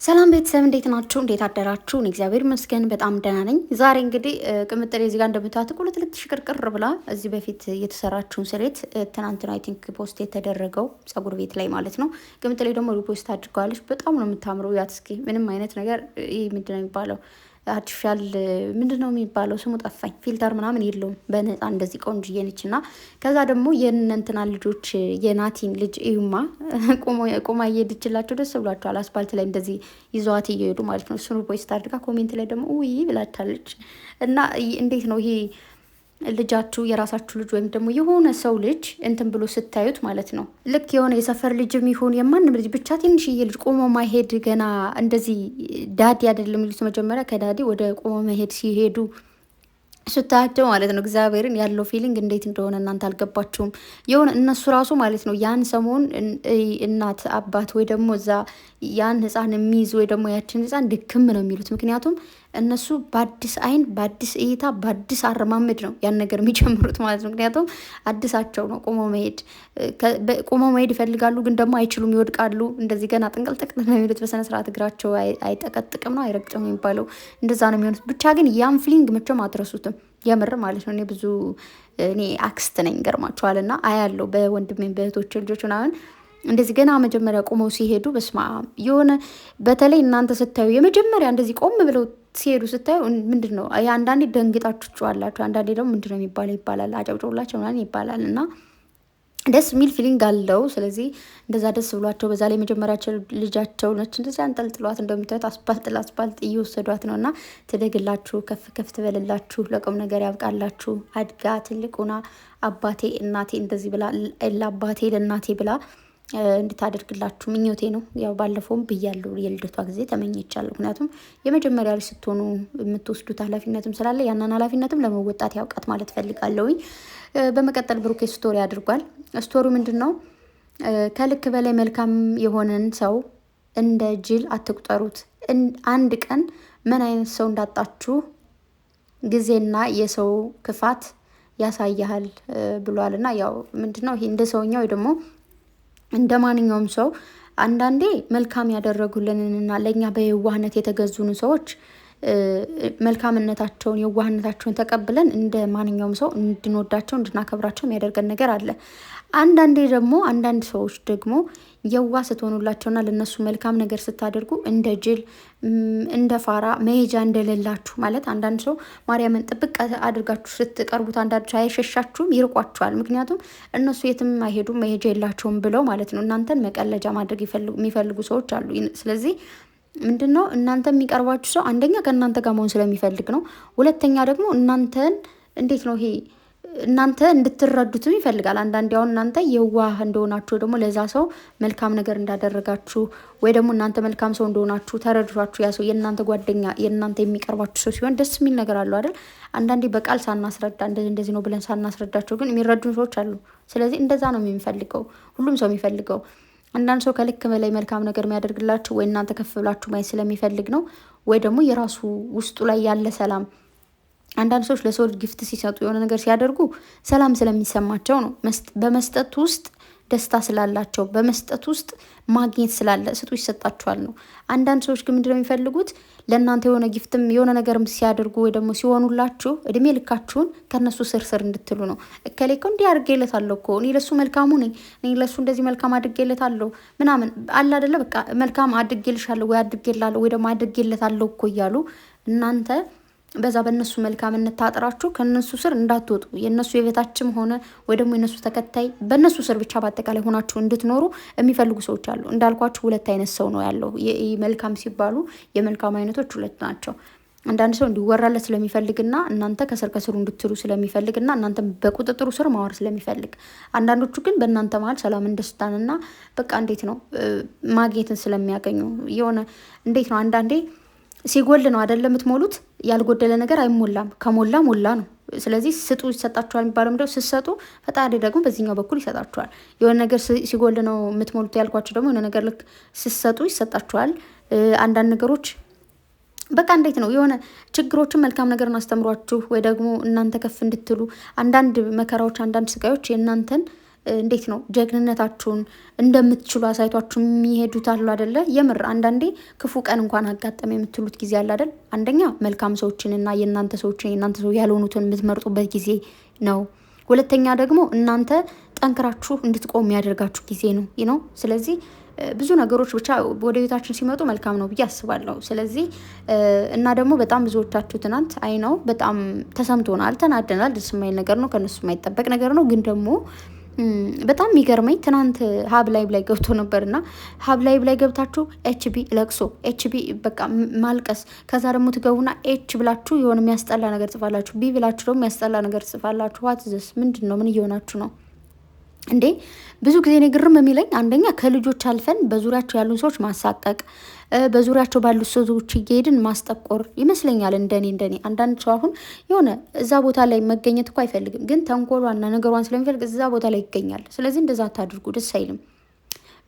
ሰላም ቤተሰብ እንዴት ናችሁ? እንዴት አደራችሁ? እኔ እግዚአብሔር ይመስገን በጣም ደህና ነኝ። ዛሬ እንግዲህ ቅምጥሌ እዚህ ጋር እንደምታዩት ቁልት ሽቅርቅር ብላ እዚህ በፊት የተሰራችውን ስሬት ትናንትና አይ ቲንክ ፖስት የተደረገው ጸጉር ቤት ላይ ማለት ነው። ቅምጥሌ ደግሞ ሪፖስት አድርገዋለች። በጣም ነው የምታምረው። ያት እስኪ ምንም አይነት ነገር ይህ ምንድን ነው የሚባለው አርቲፊሻል ምንድን ነው የሚባለው ስሙ ጠፋኝ። ፊልተር ምናምን የለውም። በነፃ እንደዚህ ቆንጅዬ ነች። እና ከዛ ደግሞ የእነንትና ልጆች የናቲን ልጅ እዩማ ቆማ እየሄደችላቸው ደስ ብሏቸዋል። አስፓልት ላይ እንደዚህ ይዘዋት እየሄዱ ማለት ነው። እሱን ፖስት አድርጋ ኮሜንት ላይ ደግሞ ውይ ብላታለች። እና እንዴት ነው ይሄ ልጃችሁ የራሳችሁ ልጅ ወይም ደግሞ የሆነ ሰው ልጅ እንትን ብሎ ስታዩት ማለት ነው። ልክ የሆነ የሰፈር ልጅም ይሁን የማንም ልጅ ብቻ ትንሽዬ ልጅ ቆሞ ማሄድ ገና እንደዚህ ዳዲ አይደለም የሚሉት መጀመሪያ ከዳዲ ወደ ቆሞ መሄድ ሲሄዱ ስታያቸው ማለት ነው። እግዚአብሔርን ያለው ፊሊንግ እንዴት እንደሆነ እናንተ አልገባችሁም። የሆነ እነሱ ራሱ ማለት ነው ያን ሰሞን እናት አባት ወይ ደግሞ እዛ ያን ህፃን የሚይዝ ወይ ደግሞ ያችን ህፃን ድክም ነው የሚሉት። ምክንያቱም እነሱ በአዲስ አይን በአዲስ እይታ በአዲስ አረማመድ ነው ያን ነገር የሚጨምሩት ማለት ነው። ምክንያቱም አዲሳቸው ነው። ቆመው መሄድ ይፈልጋሉ፣ ግን ደግሞ አይችሉም፣ ይወድቃሉ። እንደዚህ ገና ጥንቅልጥቅ ነው የሚሉት። በስነስርዓት እግራቸው አይጠቀጥቅም ነው አይረግጥም የሚባለው፣ እንደዛ ነው የሚሆኑት። ብቻ ግን ያን ፊሊንግ መቼም አትረሱትም። የምር ማለት ነው። እኔ አክስት ነኝ ገርማችኋል። እና አያለው በወንድሜ በእህቶች ልጆች ምናምን እንደዚህ ገና መጀመሪያ ቆመው ሲሄዱ በስማ የሆነ በተለይ እናንተ ስታዩ የመጀመሪያ እንደዚህ ቆም ብለው ሲሄዱ ስታዩ ምንድን ነው አንዳንዴ ደንግጣችሁ ጭዋላችሁ፣ አንዳንዴ ደግሞ ምንድን ነው የሚባለው ይባላል አጨብጮላቸው ምናምን ይባላል። እና ደስ የሚል ፊሊንግ አለው። ስለዚህ እንደዛ ደስ ብሏቸው በዛ ላይ መጀመሪያቸው ልጃቸው ነች። እንደዚህ አንጠልጥሏት እንደምታዩት አስፓልት ለአስፓልት እየወሰዷት ነው። እና ትደግላችሁ፣ ከፍ ከፍ ትበልላችሁ፣ ለቁም ነገር ያብቃላችሁ። አድጋ ትልቁና አባቴ እናቴ እንደዚህ ብላ ለአባቴ ለእናቴ ብላ እንድታደርግላችሁ ምኞቴ ነው። ያው ባለፈውም ብያለሁ፣ የልደቷ ጊዜ ተመኘቻለሁ። ምክንያቱም የመጀመሪያ ልጅ ስትሆኑ የምትወስዱት ኃላፊነትም ስላለ ያንን ኃላፊነትም ለመወጣት ያውቃት ማለት ፈልጋለሁኝ። በመቀጠል ብሩኬ ስቶሪ አድርጓል። ስቶሪ ምንድን ነው? ከልክ በላይ መልካም የሆነን ሰው እንደ ጅል አትቁጠሩት። አንድ ቀን ምን አይነት ሰው እንዳጣችሁ ጊዜና የሰው ክፋት ያሳያል ብሏል። እና ያው ምንድን ነው ይሄ እንደ ሰውኛ ወይ ደግሞ እንደ ማንኛውም ሰው አንዳንዴ መልካም ያደረጉልንና ለእኛ በየዋህነት የተገዙን ሰዎች መልካምነታቸውን የዋህነታቸውን ተቀብለን እንደ ማንኛውም ሰው እንድንወዳቸው እንድናከብራቸው የሚያደርገን ነገር አለ። አንዳንዴ ደግሞ አንዳንድ ሰዎች ደግሞ የዋህ ስትሆኑላቸውና ለነሱ መልካም ነገር ስታደርጉ እንደ ጅል እንደ ፋራ መሄጃ እንደሌላችሁ ማለት አንዳንድ ሰው ማርያምን ጥብቅ አድርጋችሁ ስትቀርቡት አንዳንድ አይሸሻችሁም፣ ይርቋችኋል። ምክንያቱም እነሱ የትም አይሄዱም መሄጃ የላቸውም ብለው ማለት ነው። እናንተን መቀለጃ ማድረግ የሚፈልጉ ሰዎች አሉ። ስለዚህ ምንድን ነው እናንተ የሚቀርባችሁ ሰው አንደኛ ከእናንተ ጋር መሆን ስለሚፈልግ ነው። ሁለተኛ ደግሞ እናንተን እንዴት ነው ይሄ እናንተ እንድትረዱትም ይፈልጋል። አንዳንዴ አሁን እናንተ የዋህ እንደሆናችሁ ደግሞ ለዛ ሰው መልካም ነገር እንዳደረጋችሁ ወይ ደግሞ እናንተ መልካም ሰው እንደሆናችሁ ተረድቷችሁ ያ ሰው የእናንተ ጓደኛ የእናንተ የሚቀርባችሁ ሰው ሲሆን ደስ የሚል ነገር አለው አይደል? አንዳንዴ በቃል ሳናስረዳ እንደዚህ ነው ብለን ሳናስረዳቸው ግን የሚረዱን ሰዎች አሉ። ስለዚህ እንደዛ ነው የሚፈልገው ሁሉም ሰው የሚፈልገው። አንዳንድ ሰው ከልክ በላይ መልካም ነገር የሚያደርግላችሁ ወይ እናንተ ከፍ ብላችሁ ማየት ስለሚፈልግ ነው፣ ወይ ደግሞ የራሱ ውስጡ ላይ ያለ ሰላም። አንዳንድ ሰዎች ለሰው ጊፍት ሲሰጡ የሆነ ነገር ሲያደርጉ ሰላም ስለሚሰማቸው ነው። በመስጠት ውስጥ ደስታ ስላላቸው በመስጠት ውስጥ ማግኘት ስላለ ስጡ ይሰጣችኋል ነው። አንዳንድ ሰዎች ግን ምንድነው የሚፈልጉት ለእናንተ የሆነ ጊፍትም የሆነ ነገርም ሲያደርጉ ወይ ደግሞ ሲሆኑላችሁ እድሜ ልካችሁን ከነሱ ስር እንድትሉ ነው። እከሌ እኮ እንዲህ አድርጌለታለሁ እኮ እኔ ለሱ መልካሙ ነኝ፣ እኔ ለሱ እንደዚህ መልካም አድርጌለታለሁ ምናምን አለ አይደለ? በቃ መልካም አድርጌልሻለሁ ወይ አድርጌላለሁ ወይ ደግሞ አድርጌለታለሁ እኮ እያሉ እናንተ በዛ በእነሱ መልካምነት ታጥራችሁ ከእነሱ ስር እንዳትወጡ የእነሱ የቤታችም ሆነ ወይ ደግሞ የእነሱ ተከታይ በእነሱ ስር ብቻ በአጠቃላይ ሆናችሁ እንድትኖሩ የሚፈልጉ ሰዎች አሉ። እንዳልኳችሁ ሁለት አይነት ሰው ነው ያለው። መልካም ሲባሉ የመልካም አይነቶች ሁለት ናቸው። አንዳንድ ሰው እንዲወራለት ስለሚፈልግና እናንተ ከስሩ እንድትሉ ስለሚፈልግና እናንተ በቁጥጥሩ ስር ማዋር ስለሚፈልግ፣ አንዳንዶቹ ግን በእናንተ መሀል ሰላምን ደስታንና በቃ እንዴት ነው ማግኘትን ስለሚያገኙ የሆነ እንዴት ነው አንዳንዴ ሲጎል ነው አይደለም የምትሞሉት። ያልጎደለ ነገር አይሞላም፣ ከሞላ ሞላ ነው። ስለዚህ ስጡ ይሰጣችኋል የሚባለው ምንድነው? ስትሰጡ ፈጣሪ ደግሞ በዚህኛው በኩል ይሰጣችኋል። የሆነ ነገር ሲጎል ነው የምትሞሉት ያልኳቸው ደግሞ የሆነ ነገር ልክ ስትሰጡ ይሰጣችኋል። አንዳንድ ነገሮች በቃ እንዴት ነው የሆነ ችግሮችን መልካም ነገርን አስተምሯችሁ ወይ ደግሞ እናንተ ከፍ እንድትሉ አንዳንድ መከራዎች አንዳንድ ስቃዮች የእናንተን እንዴት ነው ጀግንነታችሁን እንደምትችሉ አሳይቷችሁ የሚሄዱት አሉ አይደለ? የምር አንዳንዴ ክፉ ቀን እንኳን አጋጠመ የምትሉት ጊዜ አለ አይደል? አንደኛ መልካም ሰዎችንና የእናንተ ሰው ያልሆኑትን የምትመርጡበት ጊዜ ነው። ሁለተኛ ደግሞ እናንተ ጠንክራችሁ እንድትቆሙ የሚያደርጋችሁ ጊዜ ነው። ስለዚህ ብዙ ነገሮች ብቻ ወደ ቤታችን ሲመጡ መልካም ነው ብዬ አስባለሁ። ስለዚህ እና ደግሞ በጣም ብዙዎቻችሁ ትናንት ነው በጣም ተሰምቶናል፣ ተናደናል። ደስ የማይል ነገር ነው፣ ከነሱ የማይጠበቅ ነገር ነው። ግን ደግሞ በጣም የሚገርመኝ ትናንት ሀብ ላይቭ ላይ ገብቶ ነበርና ሀብ ላይቭ ላይ ገብታችሁ ኤችቢ ለቅሶ ኤችቢ በቃ ማልቀስ፣ ከዛ ደግሞ ትገቡና ኤች ብላችሁ የሆነ የሚያስጠላ ነገር ጽፋላችሁ፣ ቢ ብላችሁ ደግሞ የሚያስጠላ ነገር ጽፋላችሁ። ዋት ዘስ ምንድን ነው? ምን እየሆናችሁ ነው እንዴ? ብዙ ጊዜ እኔ ግርም የሚለኝ አንደኛ ከልጆች አልፈን በዙሪያቸው ያሉን ሰዎች ማሳቀቅ፣ በዙሪያቸው ባሉ ሰዎች እየሄድን ማስጠቆር ይመስለኛል። እንደኔ አንዳንድ ሰው አሁን የሆነ እዛ ቦታ ላይ መገኘት እኮ አይፈልግም፣ ግን ተንኮሏና ነገሯን ስለሚፈልግ እዛ ቦታ ላይ ይገኛል። ስለዚህ እንደዛ አታድርጉ፣ ደስ አይልም።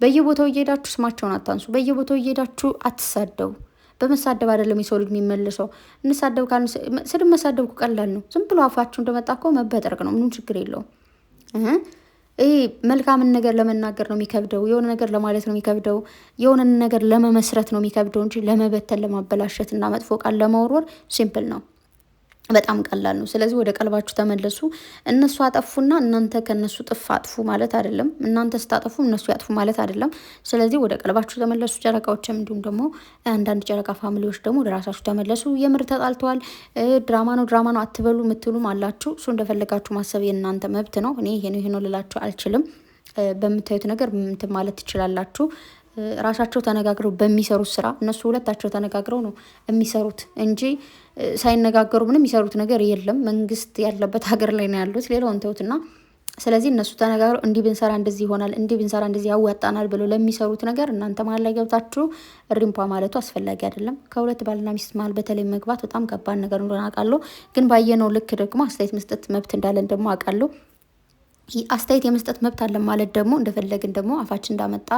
በየቦታው እየሄዳችሁ ስማቸውን አታንሱ። በየቦታው እየሄዳችሁ አትሳደቡ። በመሳደብ አይደለም የሰው ልጅ የሚመልሰው። ስድብ መሳደብ እኮ ቀላል ነው። ዝም ብሎ አፋችሁ እንደመጣ እኮ መበጠርቅ ነው። ምንም ችግር የለውም። ይሄ መልካምን ነገር ለመናገር ነው የሚከብደው፣ የሆነ ነገር ለማለት ነው የሚከብደው፣ የሆነ ነገር ለመመስረት ነው የሚከብደው እንጂ ለመበተን፣ ለማበላሸት እና መጥፎ ቃል ለማውረር ሲምፕል ነው፣ በጣም ቀላል ነው። ስለዚህ ወደ ቀልባችሁ ተመለሱ። እነሱ አጠፉና እናንተ ከነሱ ጥፍ አጥፉ ማለት አይደለም። እናንተ ስታጠፉ እነሱ ያጥፉ ማለት አይደለም። ስለዚህ ወደ ቀልባችሁ ተመለሱ ጨረቃዎችም፣ እንዲሁም ደግሞ አንዳንድ ጨረቃ ፋሚሊዎች ደግሞ ወደ ራሳችሁ ተመለሱ። የምር ተጣልተዋል፣ ድራማ ነው አትበሉ የምትሉም አላችሁ። እሱ እንደፈለጋችሁ ማሰብ የእናንተ መብት ነው። እኔ ይሄ ነው ልላችሁ አልችልም። በምታዩት ነገር እንትን ማለት ትችላላችሁ። ራሳቸው ተነጋግረው በሚሰሩት ስራ እነሱ ሁለታቸው ተነጋግረው ነው የሚሰሩት እንጂ ሳይነጋገሩ ምንም የሚሰሩት ነገር የለም። መንግስት ያለበት ሀገር ላይ ነው ያሉት። ሌላውን ተውትና፣ ስለዚህ እነሱ ተነጋግረው እንዲህ ብንሰራ እንደዚህ ይሆናል፣ እንዲህ ብንሰራ እንደዚህ ያዋጣናል ብለው ለሚሰሩት ነገር እናንተ መሀል ላይ ገብታችሁ ሪምፓ ማለቱ አስፈላጊ አይደለም። ከሁለት ባልና ሚስት መሀል በተለይ መግባት በጣም ከባድ ነገር እንደሆነ አውቃለሁ። ግን ባየነው ልክ ደግሞ አስተያየት መስጠት መብት እንዳለን ደግሞ አውቃለሁ። አስተያየት የመስጠት መብት አለን ማለት ደግሞ እንደፈለግን ደግሞ አፋችን እንዳመጣ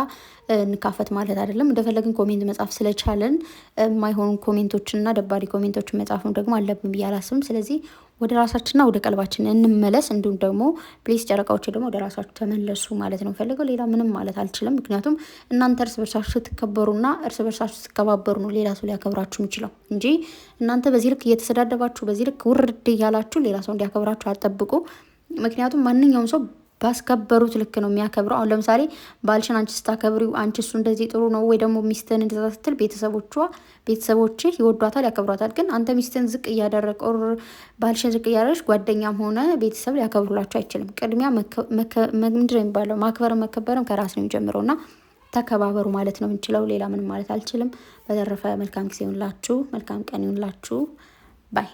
እንካፈት ማለት አይደለም። እንደፈለግን ኮሜንት መጻፍ ስለቻለን የማይሆኑ ኮሜንቶችንና ደባሪ ኮሜንቶችን መጻፍም ደግሞ አለብን ብዬ አላስብም። ስለዚህ ወደ ራሳችንና ወደ ቀልባችን እንመለስ። እንዲሁም ደግሞ ፕሊስ ጨረቃዎች ደግሞ ወደ ራሳችሁ ተመለሱ ማለት ነው ፈልገው። ሌላ ምንም ማለት አልችልም። ምክንያቱም እናንተ እርስ በርሳችሁ ስትከበሩና እርስ በርሳችሁ ስትከባበሩ ነው ሌላ ሰው ሊያከብራችሁ የሚችለው እንጂ እናንተ በዚህ ልክ እየተሰዳደባችሁ በዚህ ልክ ውርድ እያላችሁ ሌላ ሰው እንዲያከብራችሁ አጠብቁ። ምክንያቱም ማንኛውም ሰው ባስከበሩት ልክ ነው የሚያከብረው። አሁን ለምሳሌ ባልሽን አንቺ ስታከብሪው አንቺ እሱ እንደዚህ ጥሩ ነው ወይ ደግሞ ሚስትህን እንደዛ ስትል ቤተሰቦችህ ይወዷታል፣ ያከብሯታል። ግን አንተ ሚስትህን ዝቅ እያደረግ ባልሽን ዝቅ እያደረግሽ ጓደኛም ሆነ ቤተሰብ ሊያከብሩላቸው አይችልም። ቅድሚያ ምንድን ነው የሚባለው? ማክበርም መከበርም ከራስ ነው የሚጀምረው እና ተከባበሩ ማለት ነው የምንችለው። ሌላ ምንም ማለት አልችልም። በተረፈ መልካም ጊዜ ይሁንላችሁ፣ መልካም ቀን ይሁንላችሁ። ባይ